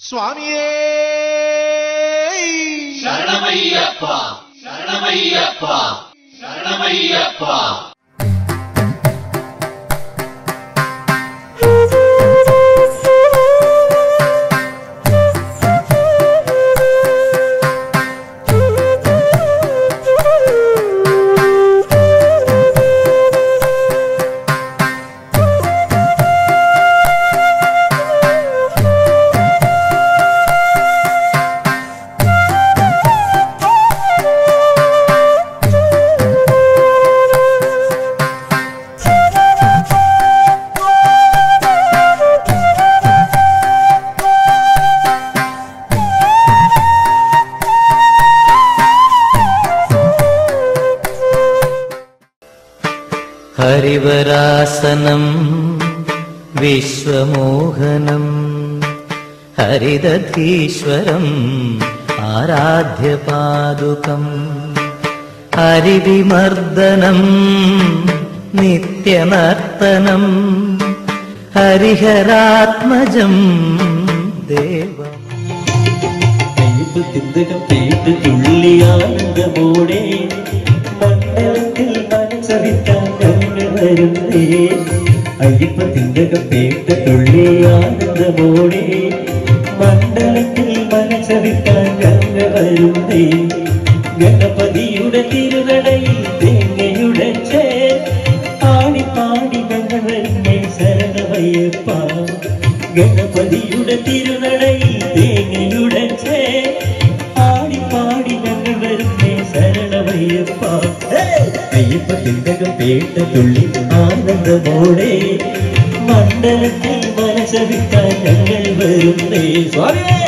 സ്വാമിയേ ശരണമയ്യപ്പ ശരണമയ്യപ്പ ശരണമയ്യപ്പ. ഹരിവരാസനം വിശ്വമോഹനം ഹരിദധീശ്വരം ആരാധ്യപാദുകം ഹരിവിമർദ്ദനം നിത്യനർത്തനം ഹരിഹരാത്മജം ദേവം. പേട്ട് തുള്ളിയാനന്ദമോടെ മണ്ഡലത്തിൽ മനസ്സറിക്കാൻ വരുന്നേ. അയ്യപ്പ തിന്തകപ്പേട്ട് തുള്ളിയാനന്ദമോടെ മണ്ഡലത്തിൽ മനസ്സറിക്കാൻ വരുന്നേ. ഗണപതിയുടെ തിരുനടയിൽ തേങ്ങയുടെ ചേർ ആടിപ്പാടി ഗംഗവരുന്നേ ശരണമയ്യപ്പ. ഗണപതിയുടെ തിരുനടയിൽ തേങ്ങയുടെ ചേർ ആടിപ്പാടി ഗംഗവരുന്നേ ശരണമയ്യപ്പ. അയ്യപ്പ തിന്തകപ്പേട്ട തുള്ളി ആനന്ദമോടെ മണ്ഡലത്തിൽ മനസ്സറിക്കാൻ ഞങ്ങൾ വരുന്നേ. സ്വാമിയേ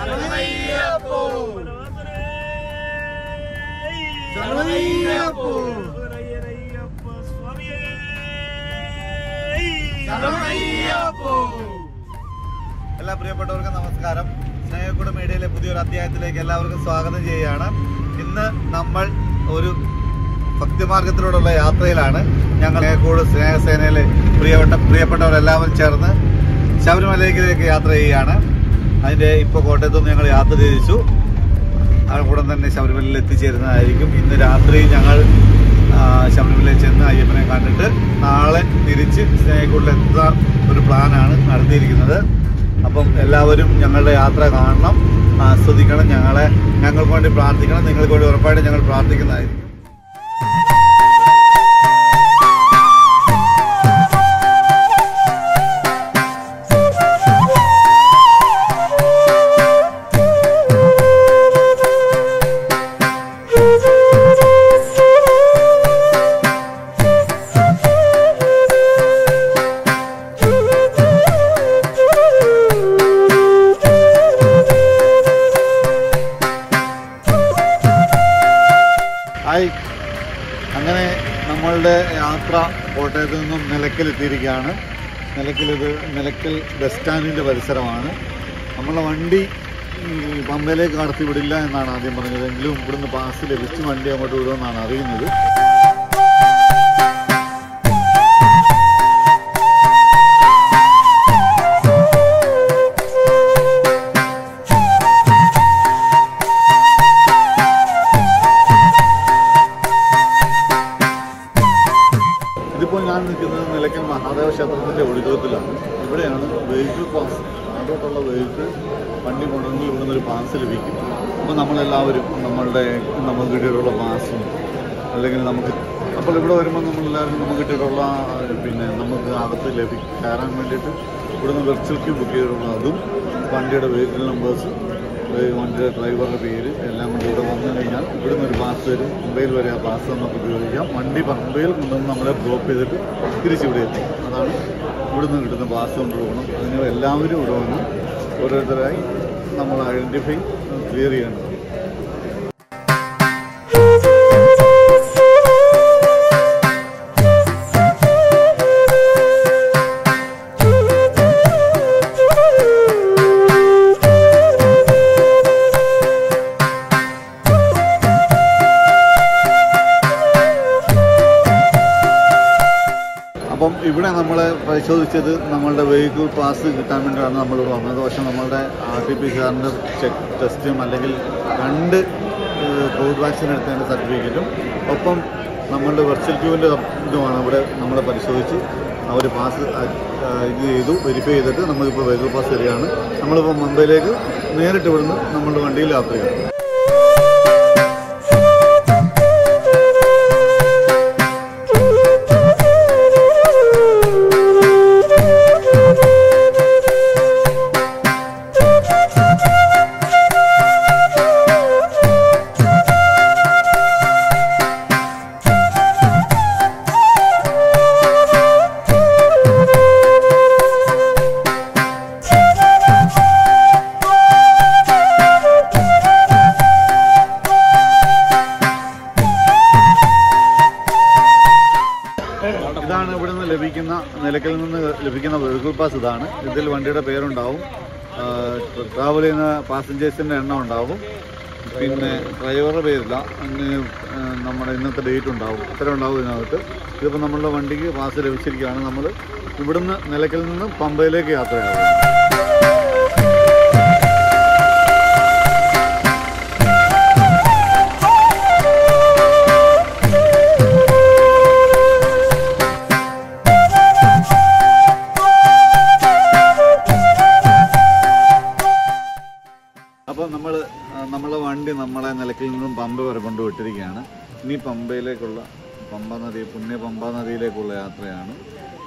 എല്ലാ പ്രിയപ്പെട്ടവർക്കും നമസ്കാരം. സ്നേഹക്കൂട് മീഡിയയിലെ പുതിയൊരു അധ്യായത്തിലേക്ക് എല്ലാവർക്കും സ്വാഗതം ചെയ്യുകയാണ്. ഇന്ന് നമ്മൾ ഒരു ഭക്തിമാർഗത്തിലൂടെയുള്ള യാത്രയിലാണ്. ഞങ്ങൾ സ്നേഹക്കൂട് സ്നേഹസേനയിലെ പ്രിയപ്പെട്ടവരെല്ലാവരും ചേർന്ന് ശബരിമലയിലേക്ക് യാത്ര ചെയ്യുകയാണ്. അതിൻ്റെ ഇപ്പോൾ കോട്ടയത്തു നിന്ന് ഞങ്ങൾ യാത്ര തിരിച്ചു. ഉടൻ തന്നെ ശബരിമലയിൽ എത്തിച്ചേരുന്നതായിരിക്കും. ഇന്ന് രാത്രി ഞങ്ങൾ ശബരിമലയിൽ ചെന്ന് അയ്യപ്പനെ കണ്ടിട്ട് നാളെ തിരിച്ച് സ്നേഹക്കൂടിലെത്താൻ ഒരു പ്ലാനാണ് നടത്തിയിരിക്കുന്നത്. അപ്പം എല്ലാവരും ഞങ്ങളുടെ യാത്ര കാണണം, ആസ്വദിക്കണം, ഞങ്ങൾക്ക് വേണ്ടി പ്രാർത്ഥിക്കണം. നിങ്ങൾക്ക് വേണ്ടി ഉറപ്പായിട്ടും ഞങ്ങൾ പ്രാർത്ഥിക്കുന്നതായിരിക്കും. അങ്ങനെ നമ്മളുടെ യാത്ര കോട്ടയത്ത് നിന്നും നിലയ്ക്കലെത്തിയിരിക്കുകയാണ്. നിലയ്ക്കൽ ബസ് സ്റ്റാൻഡിൻ്റെ പരിസരമാണ്. നമ്മളെ വണ്ടി പമ്പയിലേക്ക് കടത്തി വിടില്ല എന്നാണ് ആദ്യം പറഞ്ഞത്. എങ്കിലും ഇവിടുന്ന് പാസ് ലഭിച്ച് വണ്ടി അങ്ങോട്ട് വിടുമെന്നാണ് അറിയുന്നത്. ഇതിപ്പോൾ ഞാൻ നിൽക്കുന്നത് നിലയ്ക്കൽ മഹാദേവ ക്ഷേത്രത്തിൻ്റെ ഒഴുകത്തിലാണ്. ഇവിടെയാണ് വെഹിക്കിൾ പാസ്, അതോട്ടുള്ള വെഹിക്കിൾ വണ്ടി കൊണ്ടെങ്കിൽ ഇവിടെ നിന്നൊരു പാസ് ലഭിക്കും. അപ്പോൾ നമ്മളെല്ലാവരും നമുക്ക് കിട്ടിയിട്ടുള്ള പാസും അല്ലെങ്കിൽ അപ്പോൾ ഇവിടെ വരുമ്പോൾ നമ്മളെല്ലാവരും നമുക്ക് കിട്ടിയിട്ടുള്ള നമുക്ക് അകത്ത് കയറാൻ വേണ്ടിയിട്ട് ഇവിടുന്ന് വെർച്വൽ ക്യൂ ബുക്ക് ചെയ്തിട്ടുള്ള അതും വണ്ടിയുടെ വെഹിക്കിൾ നമ്പേഴ്സ്, വണ്ടിയുടെ ഡ്രൈവറുടെ പേര് എല്ലാം കൊണ്ട് ഇവിടെ വന്നു കഴിഞ്ഞാൽ ഇവിടുന്ന് ഒരു പാസ് തരും. പമ്പയിൽ വരെ ആ പാസ് നമുക്ക് ഉപയോഗിക്കാം. വണ്ടി പമ്പയിൽ കൊണ്ടുവന്ന് നമ്മളെ ഡ്രോപ്പ് ചെയ്തിട്ട് തിരിച്ചിവിടെ എത്തും. അതാണ് ഇവിടുന്ന് കിട്ടുന്ന പാസ് കൊണ്ടുപോകണം. അതിന് എല്ലാവരും ഇവിടെ വന്ന് ഓരോരുത്തരായി നമ്മൾ ഐഡൻറ്റിഫൈ ക്ലിയർ ചെയ്യേണ്ടത്. അപ്പം ഇവിടെ നമ്മൾ പരിശോധിച്ചത് നമ്മളുടെ വെഹിക്കിൾ പാസ് കിട്ടാൻ വേണ്ടിയാണ് നമ്മളിവിടെ വന്നത്. പക്ഷേ നമ്മളുടെ RT-PCR ടെസ്റ്റും അല്ലെങ്കിൽ 2 കോവിഡ് വാക്സിൻ എടുത്തതിൻ്റെ സർട്ടിഫിക്കറ്റും ഒപ്പം നമ്മളുടെ വെർച്വൽ ക്യൂവിൻ്റെ ഇതുമാണ് ഇവിടെ നമ്മളെ പരിശോധിച്ച് അവർ പാസ് ഇത് ചെയ്തു, വെരിഫൈ ചെയ്തിട്ട് നമുക്കിപ്പോൾ വെഹിക്കിൾ പാസ് തരികയാണ്. നമ്മളിപ്പോൾ മുംബൈയിലേക്ക് നേരിട്ട് ഇവിടുന്ന് നമ്മളുടെ വണ്ടിയിൽ യാത്ര ചെയ്യും. ഇതാണ് ഇവിടുന്ന് നിലയ്ക്കൽ നിന്ന് ലഭിക്കുന്ന വെഹിക്കിൾ പാസ്. ഇതാണ്. ഇതിൽ വണ്ടിയുടെ പേരുണ്ടാവും, ട്രാവൽ ചെയ്യുന്ന പാസഞ്ചേഴ്സിൻ്റെ എണ്ണം ഉണ്ടാവും, പിന്നെ ഡ്രൈവറുടെ പേരില്ല, നമ്മുടെ ഇന്നത്തെ ഡേറ്റ് ഉണ്ടാവും, ഇത്ര ഉണ്ടാവും ഇതിനകത്ത്. ഇതിപ്പോൾ നമ്മളുടെ വണ്ടിക്ക് പാസ് ലഭിച്ചിരിക്കുകയാണ്. നമ്മൾ ഇവിടുന്ന് നിലയ്ക്കൽ നിന്ന് പമ്പയിലേക്ക് യാത്രയാകും. അപ്പോൾ നമ്മളെ വണ്ടി നമ്മളെ നിലയ്ക്കൽ നിന്നും പമ്പ വരെ കൊണ്ടുവിട്ടിരിക്കുകയാണ്. ഇനി പമ്പയിലേക്കുള്ള പുണ്യ പമ്പാ നദിയിലേക്കുള്ള യാത്രയാണ്.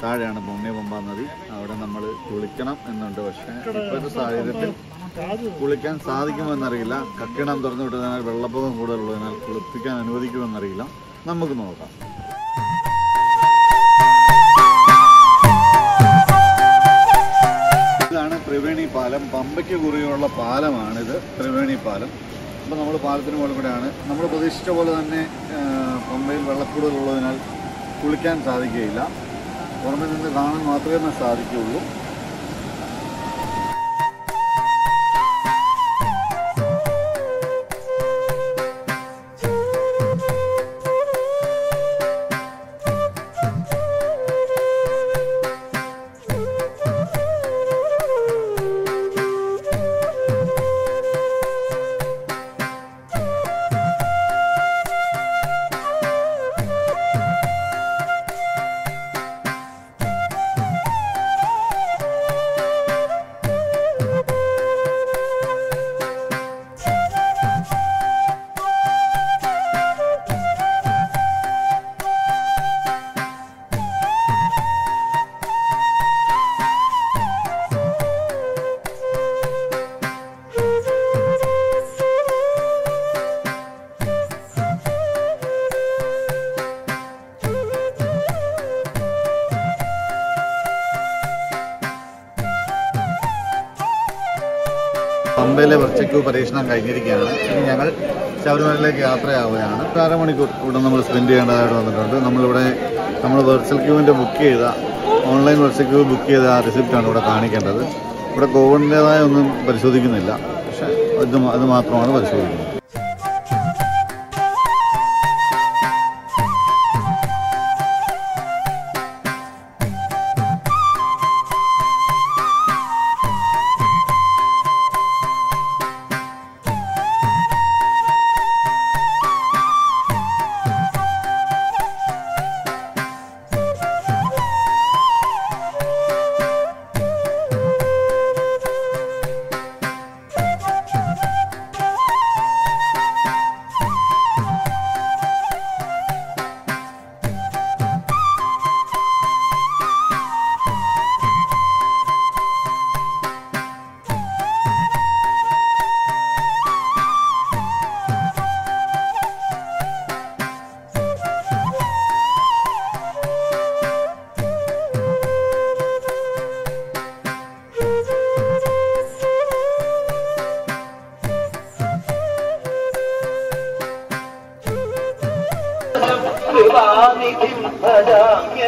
താഴെയാണ് പുണ്യ പമ്പാ നദി. അവിടെ നമ്മൾ കുളിക്കണം എന്നുണ്ട്. പക്ഷേ ഇപ്പോഴത്തെ സാഹചര്യത്തിൽ കുളിക്കാൻ സാധിക്കുമെന്നറിയില്ല. കക്കിടം തുറന്നു വിട്ടതിനാൽ വെള്ളപ്പൊക്കം കൂടുതലുള്ളതിനാൽ കുളിപ്പിക്കാൻ അനുവദിക്കുമെന്നറിയില്ല. നമുക്ക് നോക്കാം. ഇതാണ് ത്രിവേണി പാലം, പമ്പയ്ക്ക് കുറുകെയുള്ള പാലമാണിത്, ത്രിവേണി പാലം. അപ്പോൾ നമ്മൾ പാലത്തിന് മുകളിൽ കൂടെയാണ്. നമ്മൾ പ്രതീക്ഷിച്ച പോലെ തന്നെ പമ്പയിൽ വെള്ളക്കൂടുതലുള്ളതിനാൽ കുളിക്കാൻ സാധിക്കുകയില്ല. പുറമെ നിന്ന് കാണാൻ മാത്രമേ സാധിക്കുകയുള്ളൂ. പമ്പയിലെ വെർച്വൽ പരീക്ഷണം കഴിഞ്ഞിരിക്കുകയാണ്. ഇനി ഞങ്ങൾ ശബരിമലയിലേക്ക് യാത്രയാവുകയാണ്. 1.5 മണിക്കൂർ ഇവിടെ നമ്മൾ സ്പെൻഡ് ചെയ്യേണ്ടതായിട്ട് വന്നിട്ടുണ്ട്. നമ്മൾ വെർച്വൽ ക്യൂവിൻ്റെ ഓൺലൈൻ വെർച്വൽ ക്യൂ ബുക്ക് ചെയ്ത ആ റിസിപ്റ്റാണ് ഇവിടെ കാണിക്കേണ്ടത്. ഇവിടെ കോവിഡിൻ്റെതായ ഒന്നും പരിശോധിക്കുന്നില്ല, പക്ഷേ അത് മാത്രമാണ് പരിശോധിക്കുന്നത്.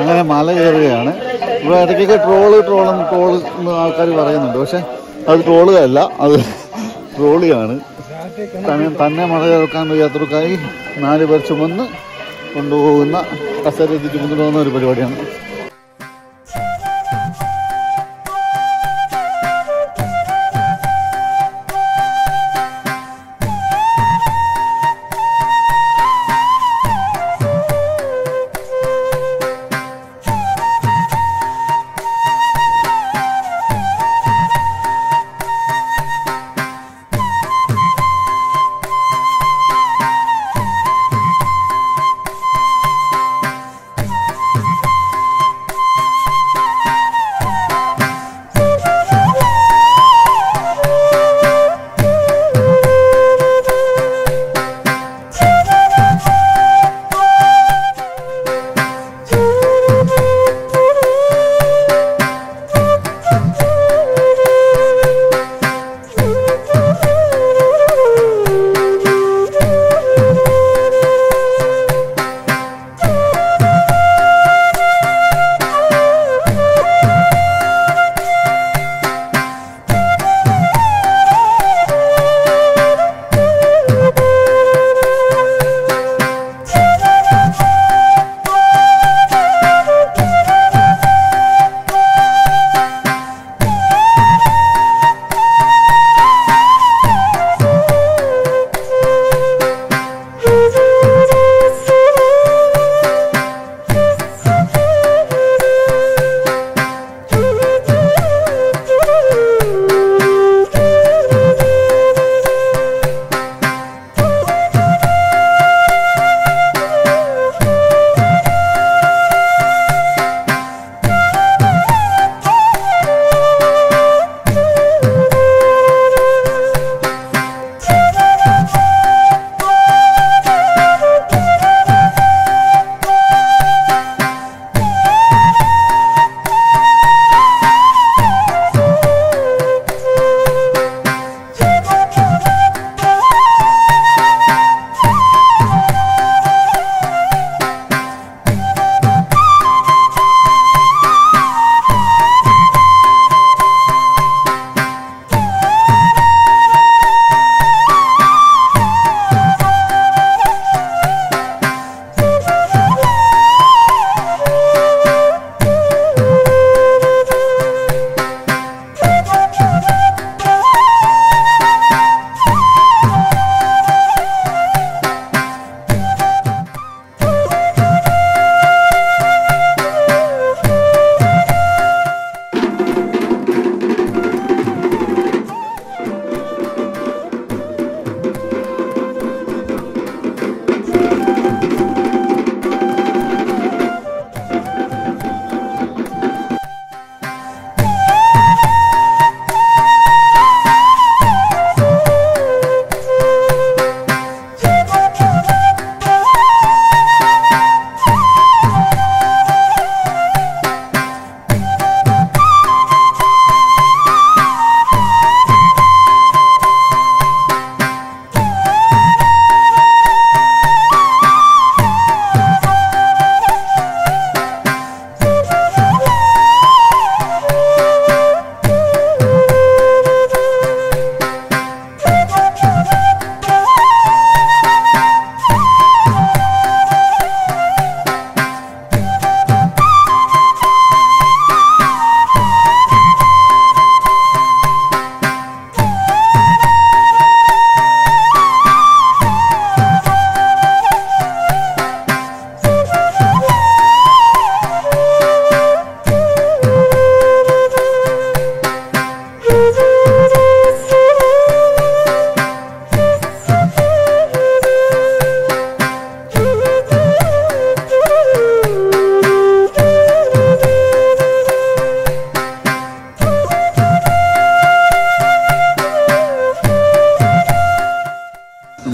അങ്ങനെ മല കയറുകയാണ്. ഇവിടെ ഇടയ്ക്കൊക്കെ ട്രോൾ ആൾക്കാർ പറയുന്നുണ്ട്, പക്ഷെ അത് ട്രോളുകയല്ല, അത് ട്രോളിയാണ്. തന്നെ മല കയറാൻ വയ്യാത്തവർക്കായി 4 പേർ ചുമന്ന് കൊണ്ടുപോകുന്ന കസേരയിൽ ചുമന്നു പോകുന്ന ഒരു പരിപാടിയാണ്.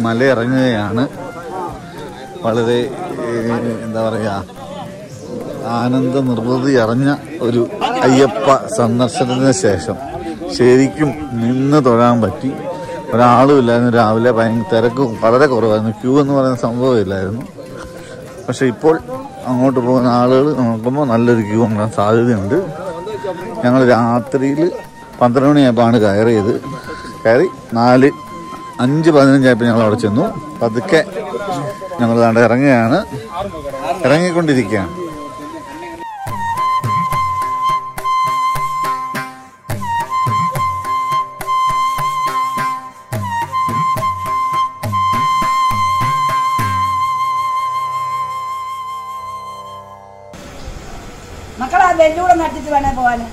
മലയിറങ്ങുകയാണ്. വളരെ എന്താ പറയുക, ആനന്ദ നിർവൃതി അറിഞ്ഞ ഒരു അയ്യപ്പ സന്ദർശനത്തിന് ശേഷം ശരിക്കും നിന്ന് തൊഴാൻ പറ്റി. ഒരാളും ഇല്ലായിരുന്നു. രാവിലെ ഭയങ്കര തിരക്ക് വളരെ കുറവായിരുന്നു. ക്യൂ എന്ന് പറയുന്ന സംഭവമില്ലായിരുന്നു. പക്ഷെ ഇപ്പോൾ അങ്ങോട്ട് പോകുന്ന ആളുകൾ നോക്കുമ്പോൾ നല്ലൊരു ക്യൂ ഉണ്ടാകാൻ സാധ്യതയുണ്ട്. ഞങ്ങൾ രാത്രിയിൽ 12 മണിയായപ്പോഴാണ് കയറി 5:15 ഞങ്ങൾ അവിടെ ചെന്നു. പതുക്കെ ഞങ്ങൾ ഇറങ്ങിക്കൊണ്ടിരിക്കുകയാണ്. മക്കളെ ബെല്ലൂടെ നട്ടിട്ട് വേണേ പോവാന്.